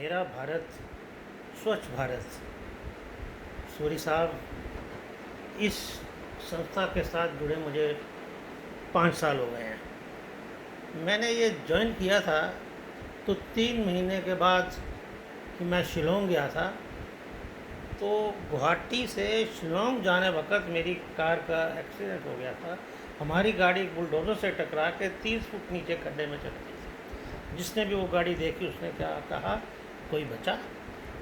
मेरा भारत स्वच्छ भारत। सूरी साहब, इस संस्था के साथ जुड़े मुझे 5 साल हो गए हैं। मैंने ये ज्वाइन किया था तो 3 महीने के बाद कि मैं शिलोंग गया था, तो गुवाहाटी से शिलोंग जाने वक्त मेरी कार का एक्सीडेंट हो गया था। हमारी गाड़ी बुलडोज़र से टकरा के 30 फुट नीचे खड्डे में चली गई थी। जिसने भी वो गाड़ी देखी उसने क्या कहा, कोई बचा।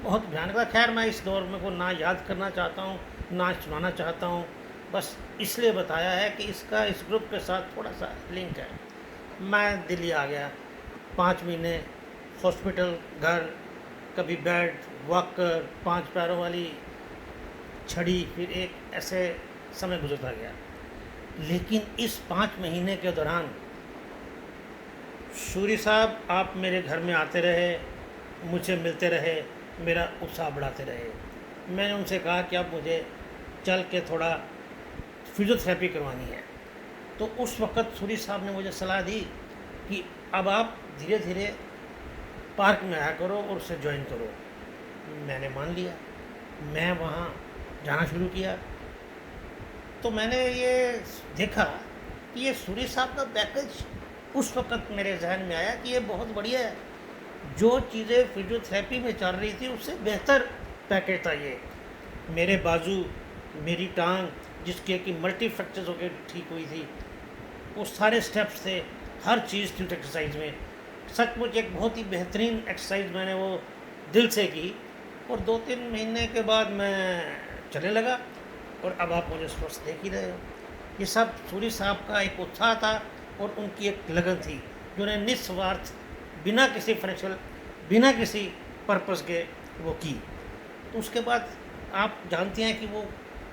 बहुत भयानक था। खैर, मैं इस दौर में को ना याद करना चाहता हूँ ना सुनाना चाहता हूँ, बस इसलिए बताया है कि इसका इस ग्रुप के साथ थोड़ा सा लिंक है। मैं दिल्ली आ गया, 5 महीने हॉस्पिटल, घर, कभी बेड, वॉकर, 5 पैरों वाली छड़ी, फिर एक ऐसे समय गुजरता गया। लेकिन इस 5 महीने के दौरान सूरी साहब आप मेरे घर में आते रहे, मुझसे मिलते रहे, मेरा उत्साह बढ़ाते रहे। मैंने उनसे कहा कि अब मुझे चल के थोड़ा फिजियोथेरेपी करवानी है। तो उस वक़्त सूरी साहब ने मुझे सलाह दी कि अब आप धीरे धीरे पार्क में आया करो और उसे ज्वाइन करो। मैंने मान लिया, मैं वहाँ जाना शुरू किया। तो मैंने ये देखा कि ये सूरी साहब का पैकेज उस वक़्त मेरे जहन में आया कि ये बहुत बढ़िया है। जो चीज़ें फिजियोथेरेपी में चल रही थी उससे बेहतर पैकेज था ये। मेरे बाजू, मेरी टांग जिसके कि मल्टी फ्रैक्चर्स होकर ठीक हुई थी, वो सारे स्टेप्स थे, हर चीज़ थी उस एक्सरसाइज में। सचमुच एक बहुत ही बेहतरीन एक्सरसाइज मैंने वो दिल से की। और 2-3 महीने के बाद मैं चलने लगा और अब आप मुझे स्वस्थ देख ही रहे हो। ये सब सूरी साहब का एक उत्साह था और उनकी एक लगन थी जो उन्हें निस्वार्थ, बिना किसी फाइनेंशियल, बिना किसी पर्पस के वो की। तो उसके बाद आप जानते हैं कि वो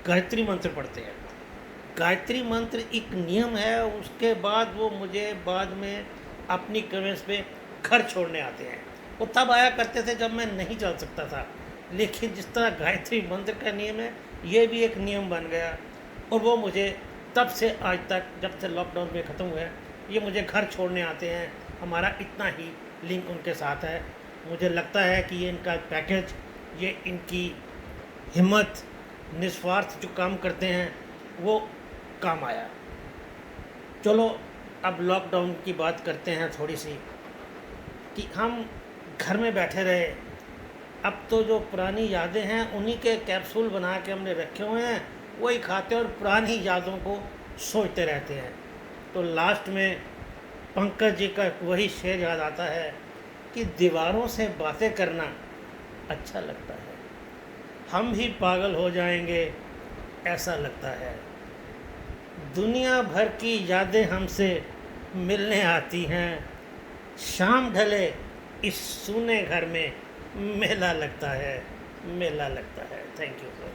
गायत्री मंत्र पढ़ते हैं। गायत्री मंत्र एक नियम है। उसके बाद वो मुझे बाद में अपनी कन्वेंस पे घर छोड़ने आते हैं। वो तब आया करते थे जब मैं नहीं चल सकता था, लेकिन जिस तरह गायत्री मंत्र का नियम है, ये भी एक नियम बन गया। और वो मुझे तब से आज तक, जब से लॉकडाउन में ख़त्म हुआ है, ये मुझे घर छोड़ने आते हैं। हमारा इतना ही लिंक उनके साथ है। मुझे लगता है कि ये इनका पैकेज, ये इनकी हिम्मत, निस्वार्थ जो काम करते हैं वो काम आया। चलो अब लॉकडाउन की बात करते हैं थोड़ी सी, कि हम घर में बैठे रहे। अब तो जो पुरानी यादें हैं उन्हीं के कैप्सूल बना के हमने रखे हुए हैं, वही खाते हैं और पुरानी यादों को सोचते रहते हैं। तो लास्ट में पंकज जी का वही शेर याद आता है कि दीवारों से बातें करना अच्छा लगता है, हम भी पागल हो जाएंगे ऐसा लगता है। दुनिया भर की यादें हमसे मिलने आती हैं, शाम ढले इस सूने घर में मेला लगता है, मेला लगता है। Thank you sir.